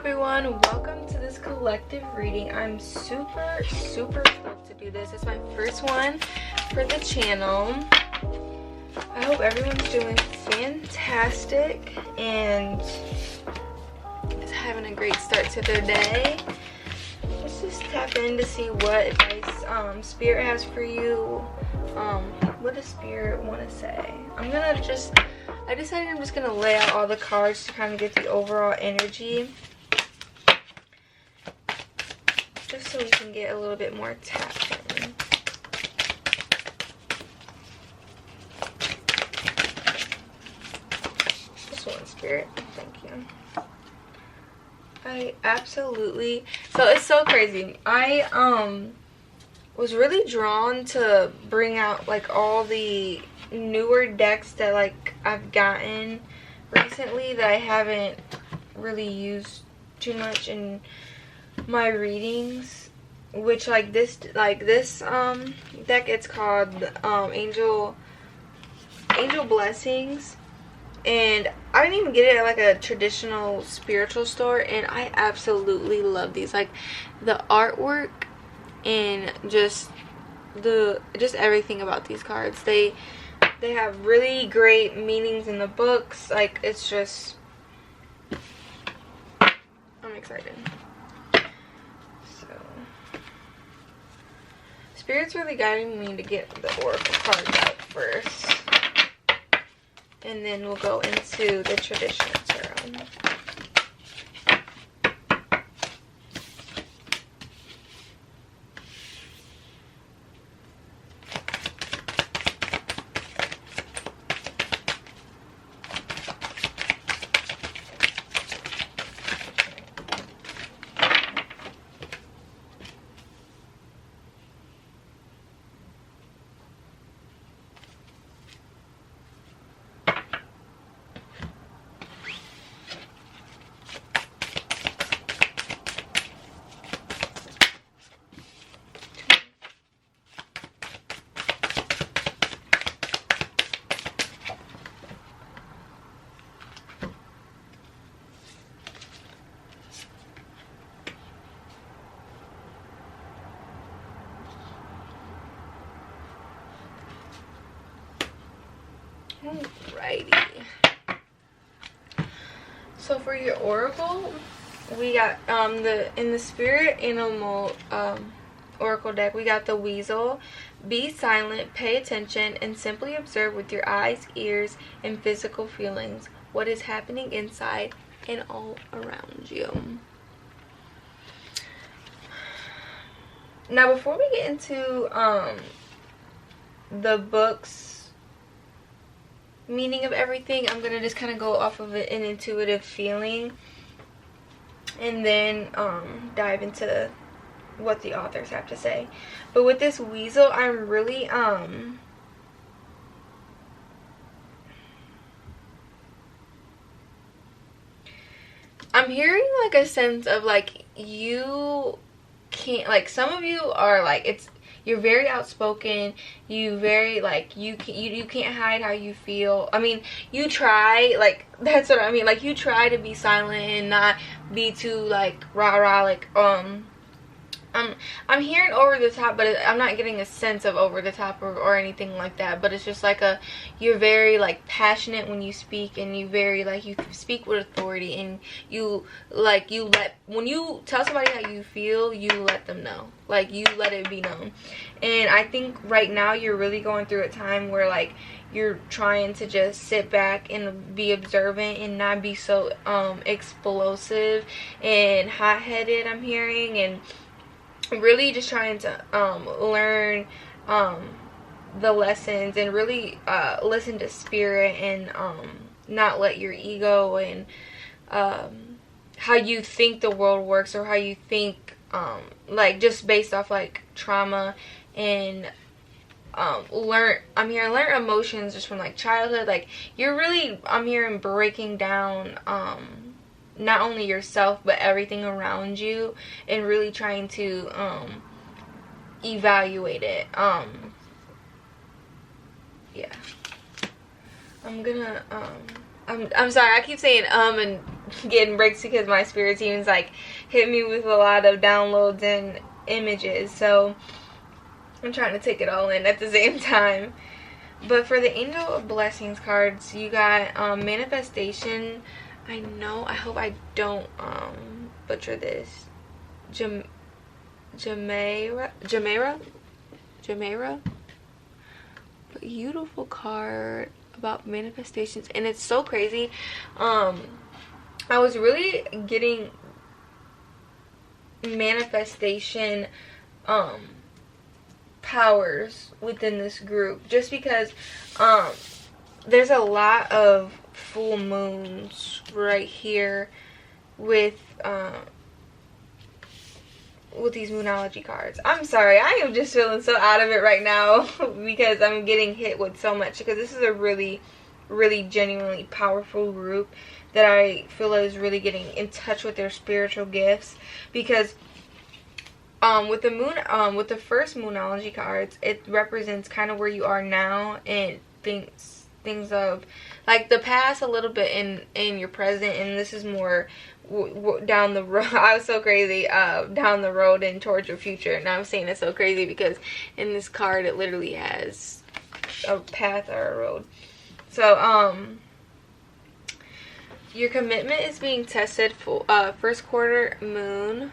everyone, welcome to this collective reading. I'm super stoked to do this. It's my first one for the channel. I hope everyone's doing fantastic and is having a great start to their day. Let's just tap in to see what advice Spirit has for you. What does Spirit want to say? I decided I'm just going to lay out all the cards to kind of get the overall energy. Just so we can get a little bit more tapped in. Just one, Spirit. Thank you. So it's so crazy. I was really drawn to bring out like all the newer decks that like I've gotten recently that I haven't really used too much in my readings, which like this deck, it's called Angel Blessings, and I didn't even get it at like a traditional spiritual store, and I absolutely love these, like the artwork and just everything about these cards. They have really great meanings in the books. Like, it's just, I'm excited. So Spirit's really guiding me to get the oracle cards out first, and then we'll go into the traditional tarot. Alrighty. So for your oracle, we got in the spirit animal oracle deck, we got the weasel. Be silent, pay attention, and simply observe with your eyes, ears, and physical feelings what is happening inside and all around you. Now, before we get into the book's meaning of everything, I'm gonna just kind of go off of an intuitive feeling, and then dive into what the authors have to say. But with this weasel, I'm really I'm hearing like a sense of like you can't, like some of you are like, you're very outspoken, you very like you can't hide how you feel. I mean, you try, like that's what I mean, like you try to be silent and not be too like rah like I'm hearing over the top, but I'm not getting a sense of over the top or anything like that. But it's just like you're very like passionate when you speak, and you very like, you speak with authority, and when you tell somebody how you feel, you let them know, like you let it be known. And I think right now you're really going through a time where like you're trying to just sit back and be observant and not be so explosive and hot-headed, I'm hearing, and really just trying to learn the lessons, and really listen to spirit, and not let your ego and how you think the world works, or how you think like just based off like trauma, and learn emotions just from like childhood. Like you're really, I'm hearing, breaking down not only yourself but everything around you, and really trying to evaluate it. Yeah, I'm gonna I'm sorry, I keep saying and getting breaks because my spirit team's like hit me with a lot of downloads and images, so I'm trying to take it all in at the same time. But for the Angel of Blessings cards, you got manifestation. I hope I don't butcher this. Jamera. Beautiful card about manifestations, and it's so crazy. I was really getting manifestation powers within this group, just because there's a lot of full moons right here with these moonology cards. I'm sorry, I am just feeling so out of it right now because I'm getting hit with so much, because this is a really, really genuinely powerful group that I feel is really getting in touch with their spiritual gifts. Because with the moon, with the first moonology cards, it represents kind of where you are now, and things of like the past a little bit in your present, and this is more down the road. I was so crazy, down the road and towards your future. And I'm saying it's so crazy because in this card it literally has a path or a road. So your commitment is being tested for first quarter moon.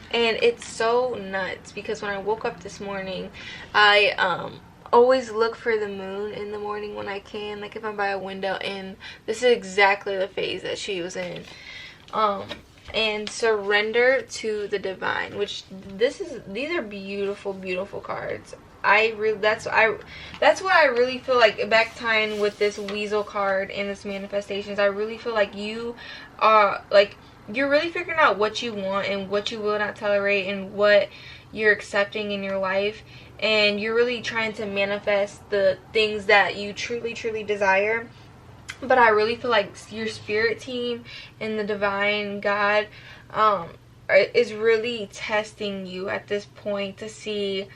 And it's so nuts because when I woke up this morning, I always look for the moon in the morning when I can, like if I'm by a window, and this is exactly the phase that she was in. And surrender to the divine, which these are beautiful, beautiful cards. That's what I really feel like, back tying with this weasel card and this manifestations. I really feel like you are like, you're really figuring out what you want and what you will not tolerate and what you're accepting in your life, and you're really trying to manifest the things that you truly, truly desire. But I really feel like your spirit team and the divine God is really testing you at this point to see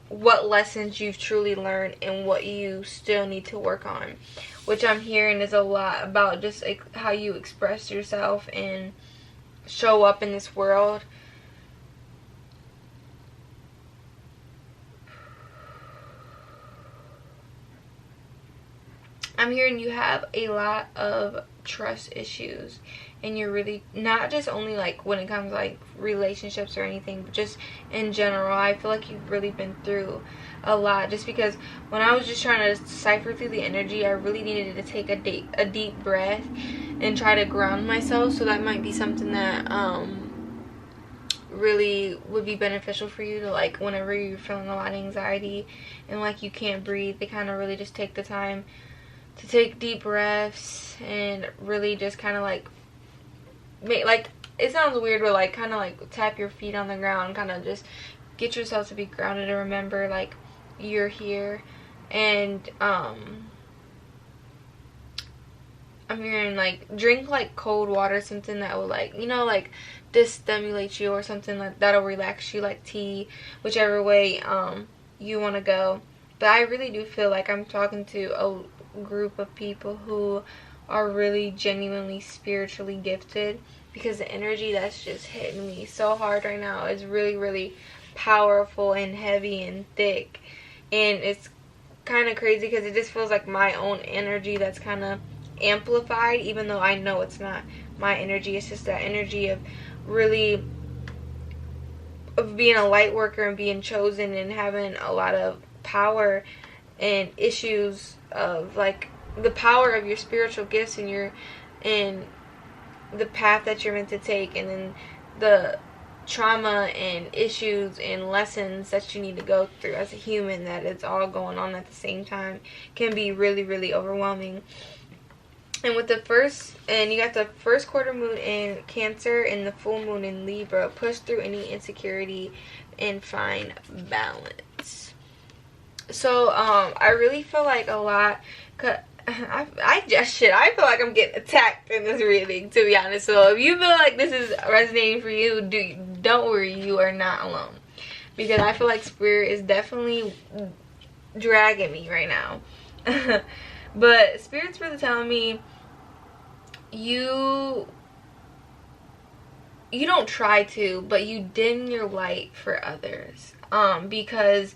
what lessons you've truly learned and what you still need to work on. Which I'm hearing is a lot about just like how you express yourself and show up in this world. I'm hearing you have a lot of trust issues, and you're really not just only like when it comes to like relationships or anything, but just in general. I feel like you've really been through a lot, just because when I was just trying to decipher through the energy, I really needed to take a deep breath and try to ground myself. So that might be something that really would be beneficial for you to, like, whenever you're feeling a lot of anxiety and like you can't breathe, they kind of really just take the time to take deep breaths and really just kind of like make, like, it sounds weird, but like kind of like tap your feet on the ground, kind of just get yourself to be grounded and remember like you're here. And I'm hearing like drink like cold water, something that will like, you know, like stimulate you, or something like that'll relax you, like tea, whichever way you want to go. But I really do feel like I'm talking to a group of people who are really genuinely spiritually gifted, because the energy that's just hitting me so hard right now is really, really powerful and heavy and thick. And it's kind of crazy because it just feels like my own energy that's kind of amplified, even though I know it's not my energy. It's just that energy of really of being a light worker and being chosen and having a lot of power and issues of like the power of your spiritual gifts and your and the path that you're meant to take, and then the trauma and issues and lessons that you need to go through as a human, that it's all going on at the same time, can be really, really overwhelming. And with the first, and you got the first quarter moon in Cancer and the full moon in Libra, push through any insecurity and find balance. So I really feel like a lot, I feel like I'm getting attacked in this reading, to be honest. So if you feel like this is resonating for you, don't worry, you are not alone, because I feel like spirit is definitely dragging me right now. But spirit's really telling me you don't try to, but you dim your light for others, because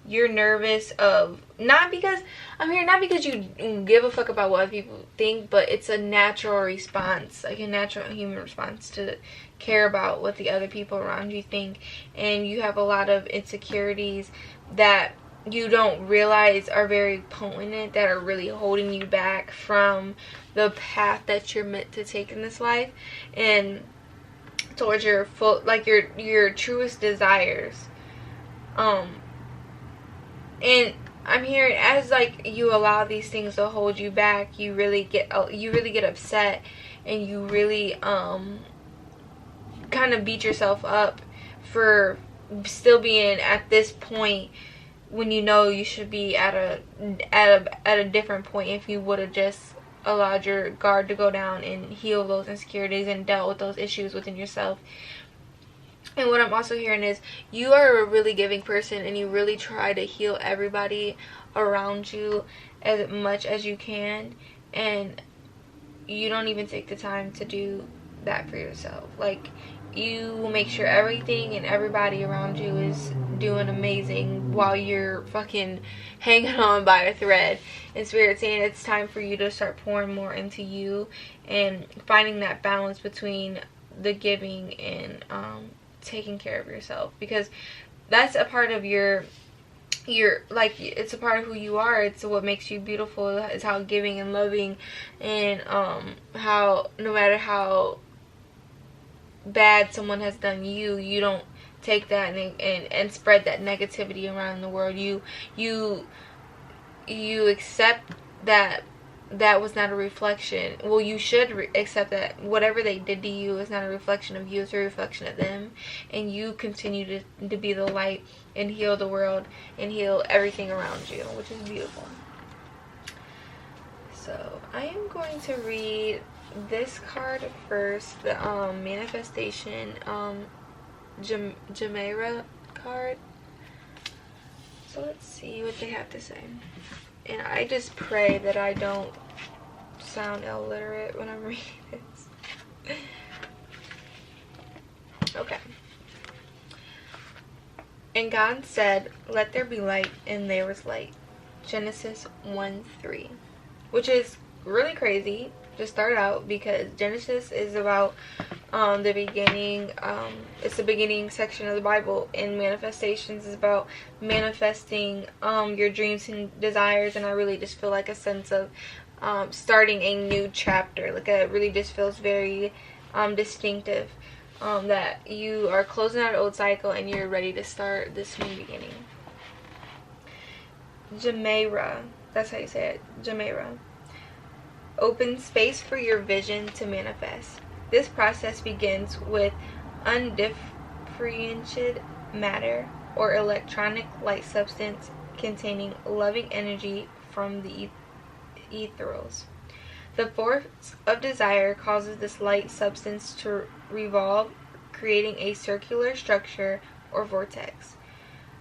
you're nervous of, not because you give a fuck about what other people think, but it's a natural response, like a natural human response, to care about what the other people around you think. And you have a lot of insecurities that you don't realize are very potent, that are really holding you back from the path that you're meant to take in this life, and towards your full, like your truest desires. And I'm hearing, as like you allow these things to hold you back, you really get upset, and you really kind of beat yourself up for still being at this point, when you know you should be at a different point if you would have just allowed your guard to go down and heal those insecurities and dealt with those issues within yourself. And what I'm also hearing is, you are a really giving person, and you really try to heal everybody around you as much as you can, and you don't even take the time to do that for yourself. Like, you make sure everything and everybody around you is doing amazing while you're fucking hanging on by a thread. And Spirit's saying it's time for you to start pouring more into you and finding that balance between the giving and taking care of yourself, because that's a part of your like, it's a part of who you are. It's what makes you beautiful. It's how giving and loving, and how no matter how bad someone has done you, you don't take that and spread that negativity around the world. You accept that that was not a reflection. Well, you should accept that whatever they did to you is not a reflection of you, it's a reflection of them. And you continue to be the light and heal the world and heal everything around you, which is beautiful. So I am going to read this card first, the manifestation Jamera card. So let's see what they have to say. And I just pray that I don't sound illiterate when I'm reading this. Okay. And God said, "Let there be light," and there was light. Genesis 1:3. Which is really crazy to start out, because Genesis is about the beginning. It's the beginning section of the Bible, and manifestations is about manifesting your dreams and desires. And I really just feel like a sense of starting a new chapter. Like, it really just feels very distinctive, that you are closing out an old cycle and you're ready to start this new beginning. Jamera, that's how you say it. Jamera. Open space for your vision to manifest. This process begins with undifferentiated matter, or electronic light substance containing loving energy from the ethereals. The force of desire causes this light substance to revolve, creating a circular structure or vortex.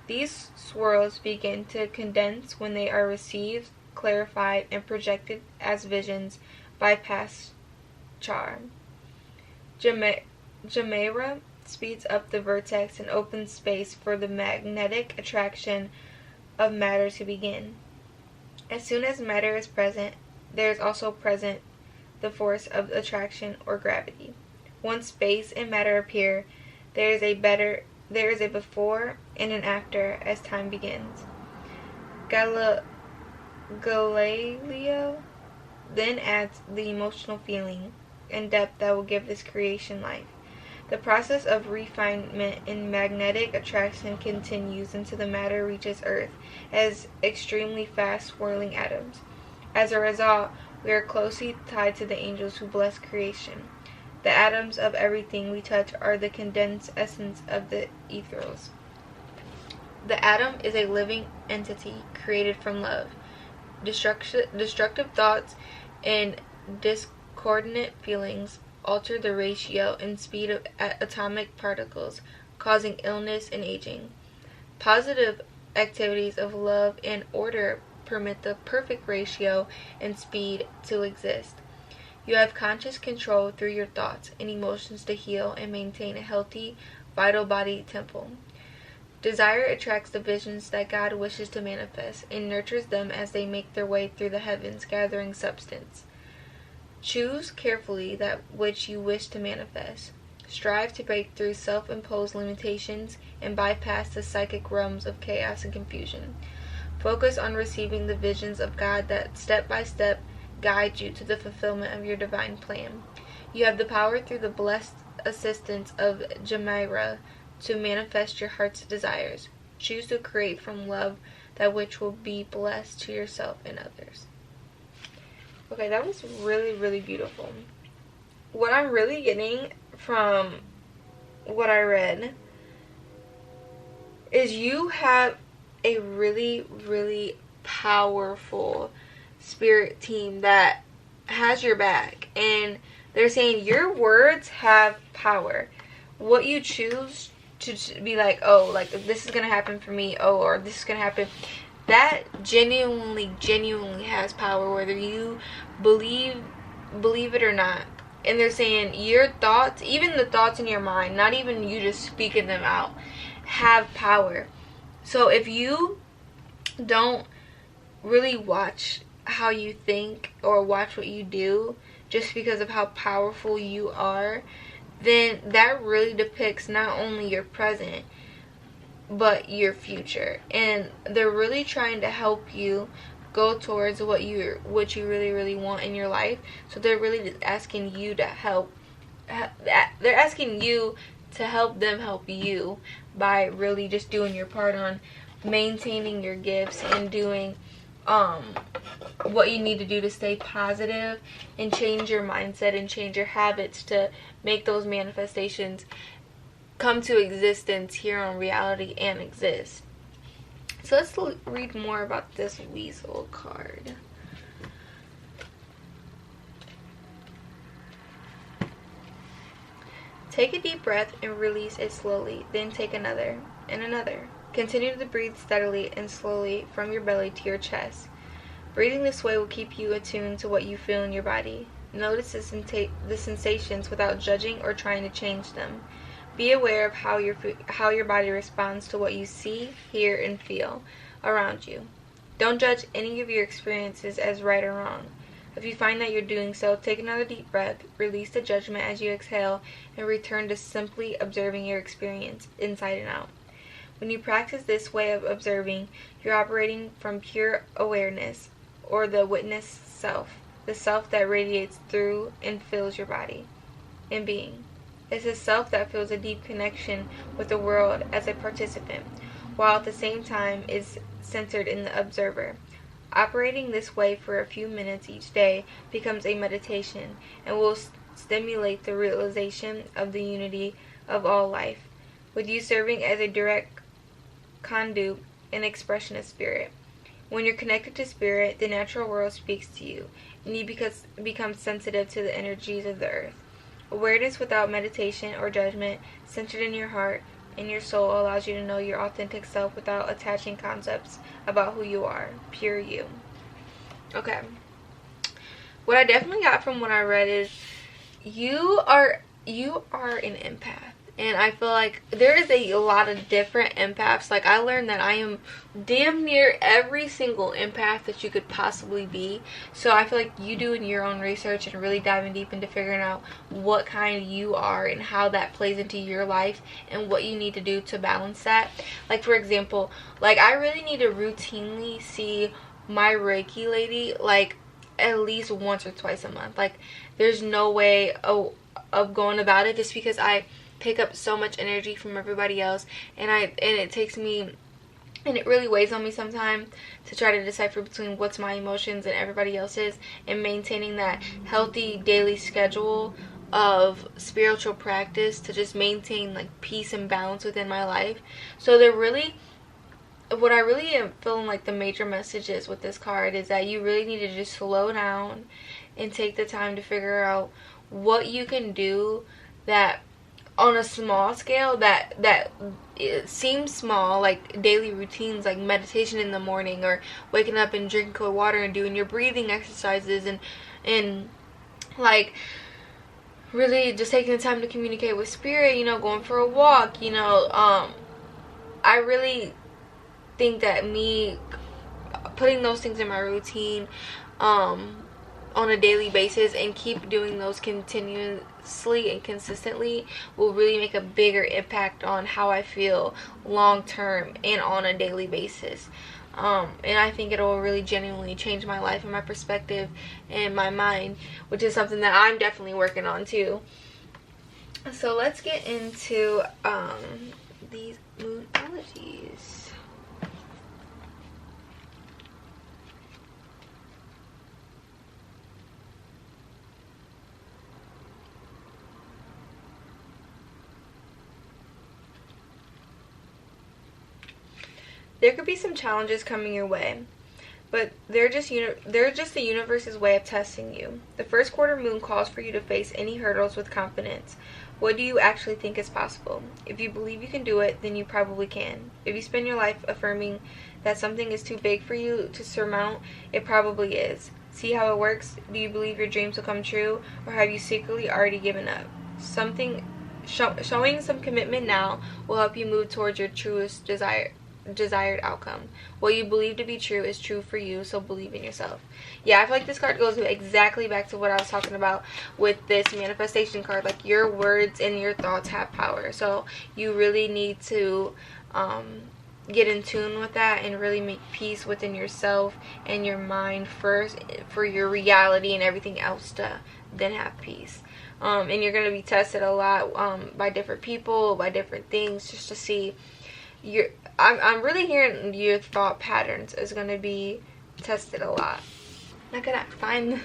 These swirls begin to condense when they are received, clarified, and projected as visions by past charm. Jamera speeds up the vortex and opens space for the magnetic attraction of matter to begin. As soon as matter is present, there is also present the force of attraction or gravity. Once space and matter appear, there is a before and an after as time begins. Galileo then adds the emotional feeling and depth that will give this creation life. The process of refinement in magnetic attraction continues until the matter reaches Earth as extremely fast swirling atoms. As a result, we are closely tied to the angels who bless creation. The atoms of everything we touch are the condensed essence of the ethereals. The atom is a living entity created from love. Destructive thoughts and discordant feelings alter the ratio and speed of atomic particles, causing illness and aging. Positive activities of love and order permit the perfect ratio and speed to exist. You have conscious control through your thoughts and emotions to heal and maintain a healthy, vital body temple. Desire attracts the visions that God wishes to manifest and nurtures them as they make their way through the heavens, gathering substance. Choose carefully that which you wish to manifest. Strive to break through self-imposed limitations and bypass the psychic realms of chaos and confusion. Focus on receiving the visions of God that step by step guide you to the fulfillment of your divine plan. You have the power through the blessed assistance of Jemira to manifest your heart's desires. Choose to create from love that which will be blessed to yourself and others. Okay, that was really, really beautiful. What I'm really getting from what I read is you have a really, really powerful spirit team that has your back. And they're saying your words have power. What you choose to be like, oh, like, this is going to happen for me, oh, or this is going to happen, that genuinely has power, whether you believe it or not. And they're saying your thoughts, even the thoughts in your mind, not even you just speaking them out, have power. So if you don't really watch how you think or watch what you do just because of how powerful you are, then that really depicts not only your present but your future. And they're really trying to help you go towards what you really, really want in your life. So they're really just asking you to help. They're asking you to help them help you by really just doing your part on maintaining your gifts and doing what you need to do to stay positive and change your mindset and change your habits to make those manifestations come to existence here on reality and exist. So let's read more about this weasel card. Take a deep breath and release it slowly. Then take another and another. Continue to breathe steadily and slowly from your belly to your chest. Breathing this way will keep you attuned to what you feel in your body. Notice the sensations without judging or trying to change them. Be aware of how your body responds to what you see, hear, and feel around you. Don't judge any of your experiences as right or wrong. If you find that you're doing so, take another deep breath, release the judgment as you exhale, and return to simply observing your experience inside and out. When you practice this way of observing, you're operating from pure awareness, or the witness self, the self that radiates through and fills your body and being. It's a self that feels a deep connection with the world as a participant, while at the same time is centered in the observer. Operating this way for a few minutes each day becomes a meditation and will stimulate the realization of the unity of all life, with you serving as a direct conduit and expression of spirit. When you're connected to spirit, the natural world speaks to you, and you become sensitive to the energies of the earth. Awareness without meditation or judgment, centered in your heart and your soul, allows you to know your authentic self without attaching concepts about who you are. Pure you. Okay. What I definitely got from what I read is you are an empath. And I feel like there is a lot of different empaths. Like, I learned that I am damn near every single empath that you could possibly be. So I feel like you doing your own research and really diving deep into figuring out what kind you are and how that plays into your life and what you need to do to balance that. Like, for example, like, I really need to routinely see my Reiki lady, like, at least once or twice a month. Like, there's no way of going about it, just because I pick up so much energy from everybody else, and it takes me, and it really weighs on me sometimes to try to decipher between what's my emotions and everybody else's, and maintaining that healthy daily schedule of spiritual practice to just maintain like peace and balance within my life. So what I really am feeling like the major messages with this card is that you really need to just slow down and take the time to figure out what you can do that on a small scale that it seems small, like daily routines like meditation in the morning, or waking up and drinking cold water and doing your breathing exercises and like really just taking the time to communicate with spirit, you know, going for a walk, you know. I really think that me putting those things in my routine on a daily basis and keep doing those continuously and consistently will really make a bigger impact on how I feel long term and on a daily basis. And I think it will really genuinely change my life and my perspective and my mind, which is something that I'm definitely working on too. So let's get into these moonologies. There could be some challenges coming your way, but they're just the universe's way of testing you. The first quarter moon calls for you to face any hurdles with confidence. What do you actually think is possible? If you believe you can do it, then you probably can. If you spend your life affirming that something is too big for you to surmount, it probably is. See how it works? Do you believe your dreams will come true, or have you secretly already given up? Showing some commitment now will help you move towards your truest desired outcome. What you believe to be true is true for you, so believe in yourself. Yeah, I feel like this card goes exactly back to what I was talking about with this manifestation card. Like, your words and your thoughts have power, so you really need to get in tune with that and really make peace within yourself and your mind first for your reality and everything else to then have peace. And you're going to be tested a lot by different people, by different things, just to see I'm really hearing your thought patterns is going to be tested a lot. Not gonna find the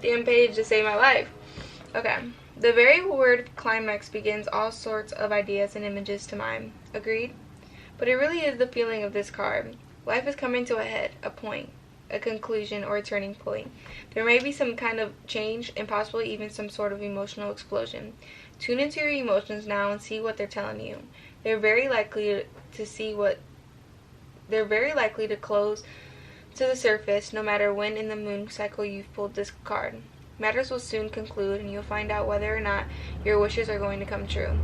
damn page to save my life. Okay. The very word climax begins all sorts of ideas and images to mind. Agreed? But it really is the feeling of this card. Life is coming to a head, a point, a conclusion, or a turning point. There may be some kind of change and possibly even some sort of emotional explosion. Tune into your emotions now and see what they're telling you. They're very likely to close to the surface no matter when in the moon cycle you've pulled this card. Matters will soon conclude and you'll find out whether or not your wishes are going to come true.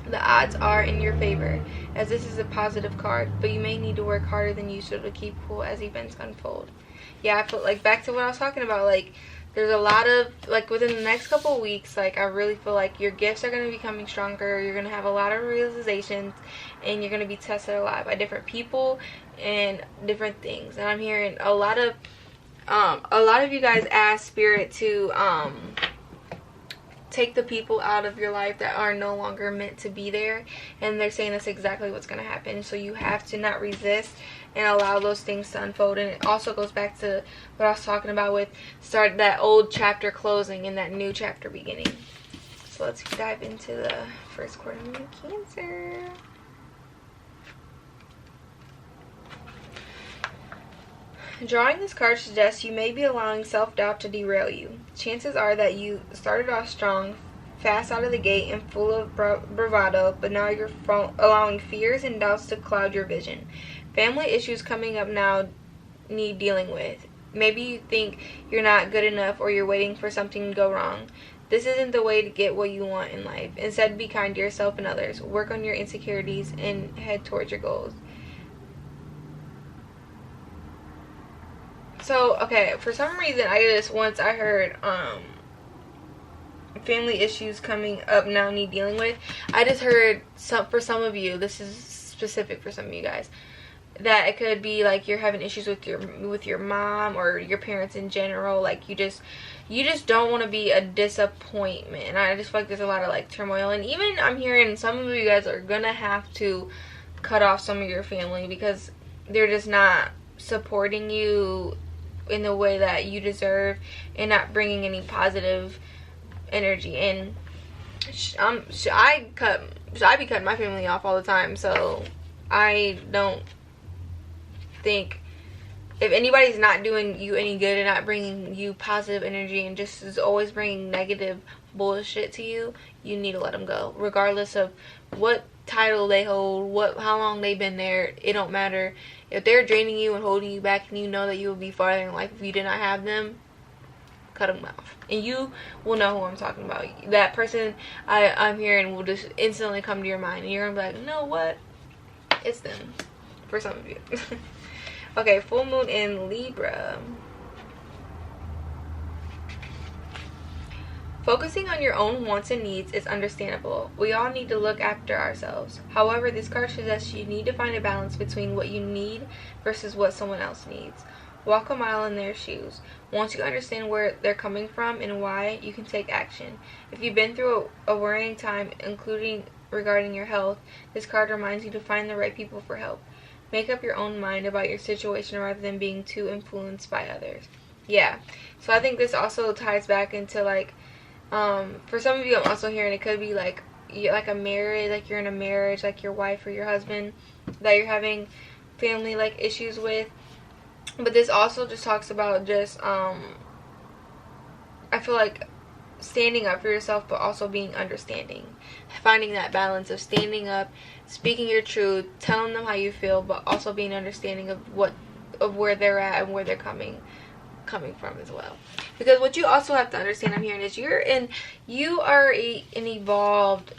The odds are in your favor, as this is a positive card, but you may need to work harder than usual to keep cool as events unfold. Yeah, I feel like back to what I was talking about, like, there's a lot of, like, within the next couple of weeks, like, I really feel like your gifts are going to be coming stronger. You're going to have a lot of realizations, and you're going to be tested a lot by different people and different things. And I'm hearing a lot of you guys ask Spirit to take the people out of your life that are no longer meant to be there, and they're saying that's exactly what's going to happen. So you have to not resist and allow those things to unfold. And it also goes back to what I was talking about with that old chapter closing and that new chapter beginning. So let's dive into the first quarter moon Cancer. Drawing this card suggests you may be allowing self-doubt to derail you. Chances are that you started off strong, fast out of the gate, and full of bravado, but now you're allowing fears and doubts to cloud your vision. Family issues coming up now need dealing with. Maybe you think you're not good enough or you're waiting for something to go wrong. This isn't the way to get what you want in life. Instead, be kind to yourself and others. Work on your insecurities and head towards your goals. So, okay, for some reason, once I heard family issues coming up now need dealing with, I just heard for some of you, this is specific for some of you guys, that it could be like you're having issues with your mom or your parents in general. Like, you just don't want to be a disappointment. And I just feel like there's a lot of like turmoil, and even I'm hearing some of you guys are gonna have to cut off some of your family because they're just not supporting you in the way that you deserve and not bringing any positive energy. And I be cutting my family off all the time, so I don't think if anybody's not doing you any good and not bringing you positive energy and just is always bringing negative bullshit to you, you need to let them go, regardless of what title they hold, how long they've been there. It don't matter. If they're draining you and holding you back and you know that you would be farther in life if you did not have them, cut them off. And you will know who I'm talking about. That person I'm hearing will just instantly come to your mind, and you're gonna be like, no, what? It's them, for some of you. Okay, full moon in Libra. Focusing on your own wants and needs is understandable. We all need to look after ourselves. However, this card suggests you need to find a balance between what you need versus what someone else needs. Walk a mile in their shoes. Once you understand where they're coming from and why, you can take action. If you've been through a worrying time, including regarding your health, this card reminds you to find the right people for help. Make up your own mind about your situation rather than being too influenced by others. Yeah, so I think this also ties back into like, for some of you, I'm also hearing it could be like a marriage, like you're in a marriage, like your wife or your husband that you're having family like issues with. But this also just talks about just I feel like standing up for yourself, but also being understanding, finding that balance of standing up, speaking your truth, telling them how you feel, but also being understanding of where they're at and where they're coming from as well. Because what you also have to understand, I'm hearing, is you are an evolved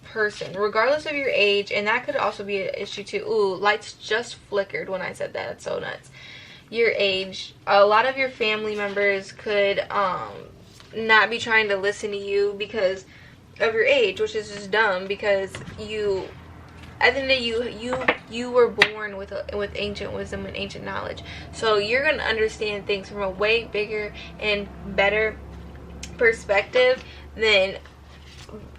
person, regardless of your age. And that could also be an issue too. Ooh, lights just flickered when I said that. It's so nuts. Your age, a lot of your family members could not be trying to listen to you because of your age, which is just dumb, because you, at the end of the day, you were born with ancient wisdom and ancient knowledge. So you're going to understand things from a way bigger and better perspective than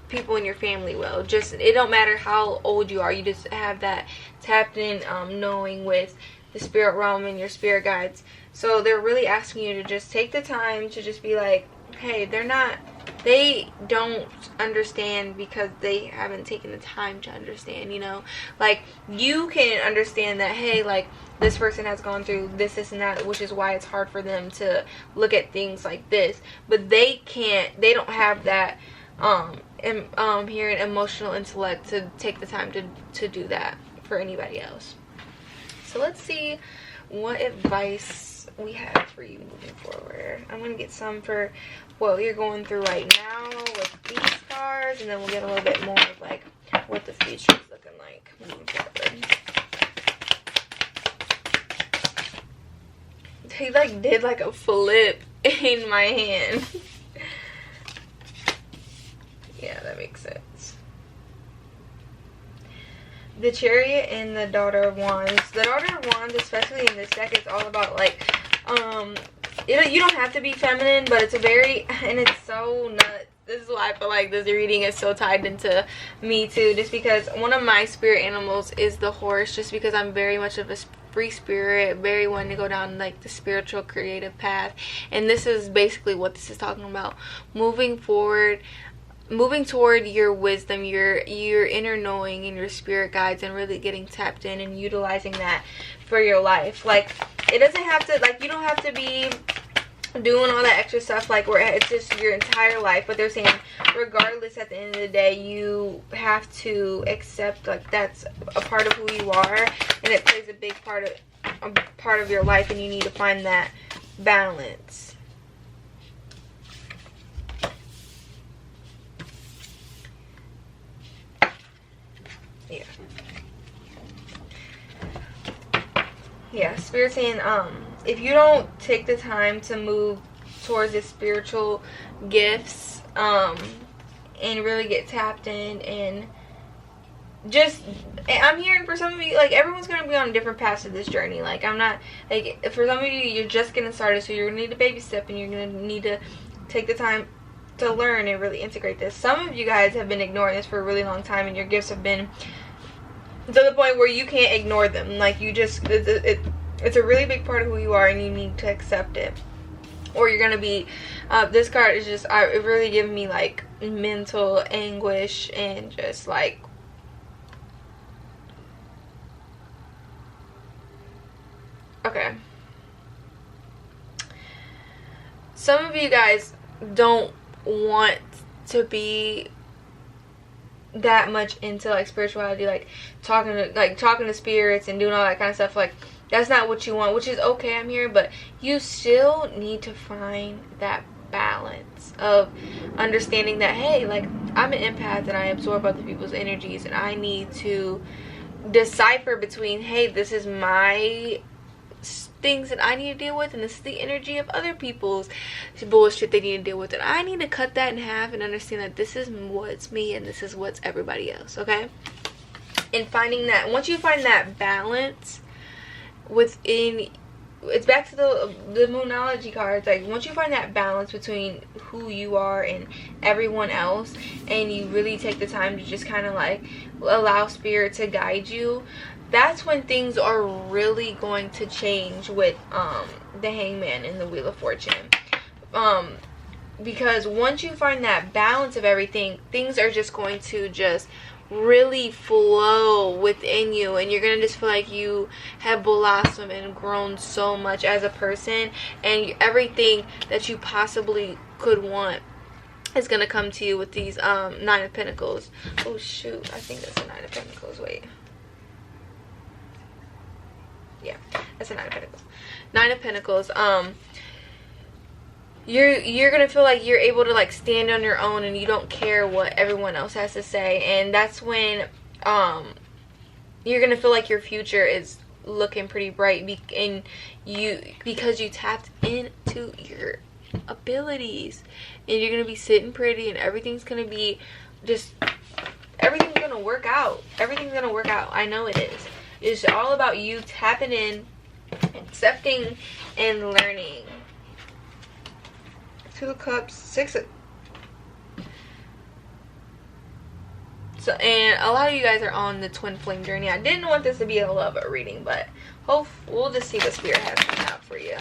people in your family will. Just, it don't matter how old you are. You just have that tapped in knowing with the spirit realm and your spirit guides. So they're really asking you to just take the time to just be like, hey, they don't understand because they haven't taken the time to understand, you know? Like, you can understand that, hey, like, this person has gone through this and that, which is why it's hard for them to look at things like this. But they don't have that hearing emotional intellect to take the time to do that for anybody else. So let's see what advice we have for you moving forward. I'm going to get some for what you're going through right now with these cards, and then we'll get a little bit more of like what the future is looking like moving forward. He like did like a flip in my hand. Yeah, that makes sense. The Chariot and the Daughter of Wands. The Daughter of Wands, especially in this deck, is all about like you don't have to be feminine, but it's and it's so nuts. This is why I feel like this reading is so tied into me too, just because one of my spirit animals is the horse, just because I'm very much of a free spirit, very wanting to go down like the spiritual creative path. And this is basically what this is talking about. Moving forward, moving toward your wisdom, your inner knowing and your spirit guides, and really getting tapped in and utilizing that for your life. Like, it doesn't have to, like, you don't have to be doing all that extra stuff like where it's just your entire life, but they're saying regardless, at the end of the day, you have to accept like that's a part of who you are, and it plays a big part of your life, and you need to find that balance. Yeah, Spirit saying, if you don't take the time to move towards the spiritual gifts, and really get tapped in, and just, I'm hearing for some of you, like, everyone's going to be on a different path to this journey. Like, I'm not, like, for some of you, you're just getting started, so you're going to need a baby step, and you're going to need to take the time to learn and really integrate this. Some of you guys have been ignoring this for a really long time, and your gifts have been to the point where you can't ignore them. Like, you just, it's a really big part of who you are, and you need to accept it, or you're gonna be this card is just, it really gives me like mental anguish, and just like, okay, some of you guys don't want to be that much into like spirituality, like talking to spirits and doing all that kind of stuff. Like, that's not what you want, which is okay, I'm here, but you still need to find that balance of understanding that, hey, like, I'm an empath and I absorb other people's energies, and I need to decipher between, hey, this is my things that I need to deal with, and this is the energy of other people's bullshit they need to deal with, and I need to cut that in half and understand that this is what's me and this is what's everybody else. Okay? And finding that, once you find that balance within, it's back to the moonology cards, like, once you find that balance between who you are and everyone else, and you really take the time to just kind of like allow spirit to guide you, that's when things are really going to change with the Hangman and the Wheel of Fortune. Because once you find that balance of everything, things are just going to just really flow within you, and you're gonna just feel like you have blossomed and grown so much as a person, and everything that you possibly could want is gonna come to you with these Nine of Pentacles. Oh shoot, I think that's a Nine of Pentacles. Wait, yeah, that's a Nine of Pentacles. Nine of Pentacles. You're gonna feel like you're able to like stand on your own, and you don't care what everyone else has to say, and that's when you're gonna feel like your future is looking pretty bright, because you tapped into your abilities, and you're gonna be sitting pretty, and everything's gonna be just, everything's gonna work out. Everything's gonna work out. I know it is. It's all about you tapping in, accepting, and learning. Two of Cups, Six of... So, and a lot of you guys are on the twin flame journey. I didn't want this to be a love reading, but we'll just see what Spirit has coming out for you.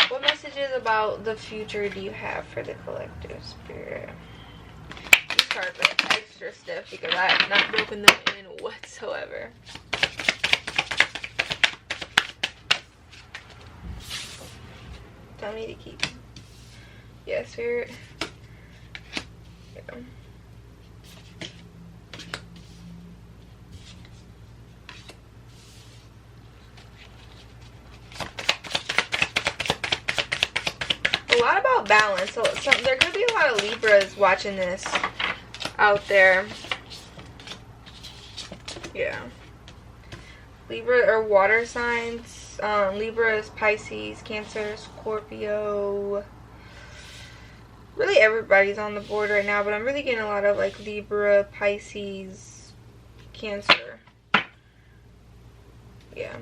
What messages about the future do you have for the collective, Spirit? These cards are extra stiff because I have not broken them in whatsoever. Tell me to keep. Yeah, Spirit. Yeah. A lot about balance. So there could be a lot of Libras watching this out there. Yeah. Libra or water signs. Libra is Pisces, Cancer, Scorpio. Really everybody's on the board right now, but I'm really getting a lot of like Libra, Pisces, Cancer. Yeah.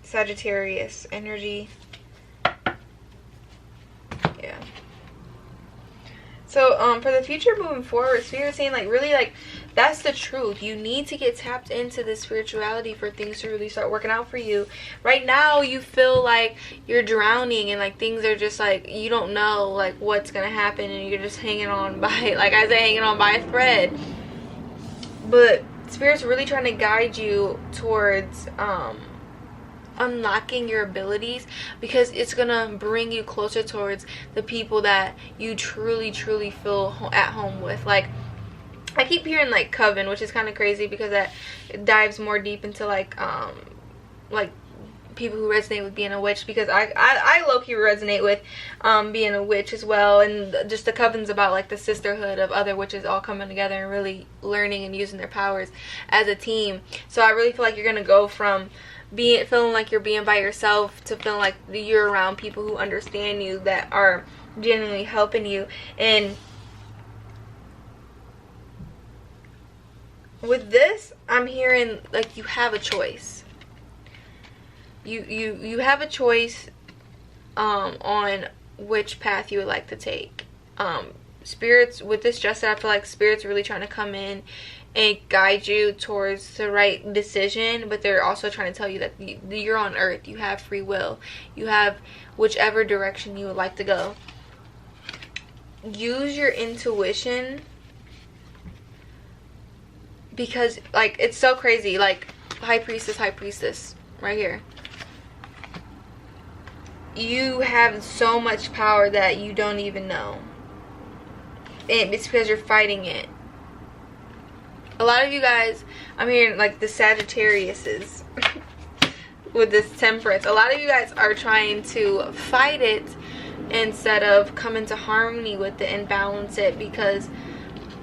Sagittarius energy. Yeah. So for the future moving forward, Spirit is saying like really like that's the truth. You need to get tapped into this spirituality for things to really start working out for you. Right now you feel like you're drowning, and like things are just like you don't know like what's gonna happen, and you're just hanging on by, like I say, hanging on by a thread. But Spirit's really trying to guide you towards unlocking your abilities, because it's gonna bring you closer towards the people that you truly feel at home with. Like I keep hearing like coven, which is kind of crazy because that dives more deep into like people who resonate with being a witch, because I low-key resonate with being a witch as well, and just the coven's about like the sisterhood of other witches all coming together and really learning and using their powers as a team. So I really feel like you're gonna go from feeling like you're being by yourself to feeling like you're around people who understand you, that are genuinely helping you. And with this, I'm hearing like you have a choice. You have a choice on which path you would like to take. Spirits, with this Justice, I feel like Spirit's really trying to come in and guide you towards the right decision, but they're also trying to tell you that you're on Earth. You have free will. You have whichever direction you would like to go. Use your intuition, because like it's so crazy. Like High Priestess right here, you have so much power that you don't even know, and it's because you're fighting it. A lot of you guys, I'm hearing like the Sagittariuses with this Temperance. A lot of you guys are trying to fight it instead of come into harmony with it and balance it, because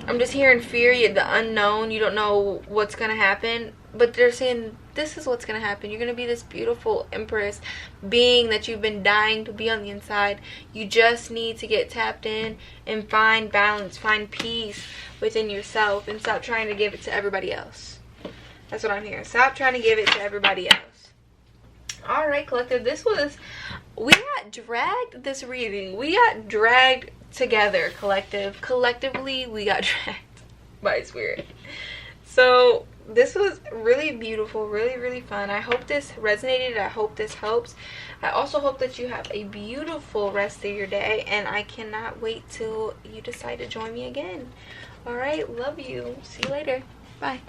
I'm just hearing fear, the unknown. You don't know what's gonna happen, but they're saying this is what's gonna happen. You're gonna be this beautiful Empress being that you've been dying to be on the inside. You just need to get tapped in and find balance, find peace within yourself, and stop trying to give it to everybody else. That's what I'm hearing. Stop trying to give it to everybody else. All right, collective, we got dragged this reading. We got dragged together, collective. Collectively, we got dragged by spirit. So this was really beautiful, really, really fun. I hope this resonated. I hope this helps. I also hope that you have a beautiful rest of your day, and I cannot wait till you decide to join me again. All right, love you. See you later. Bye.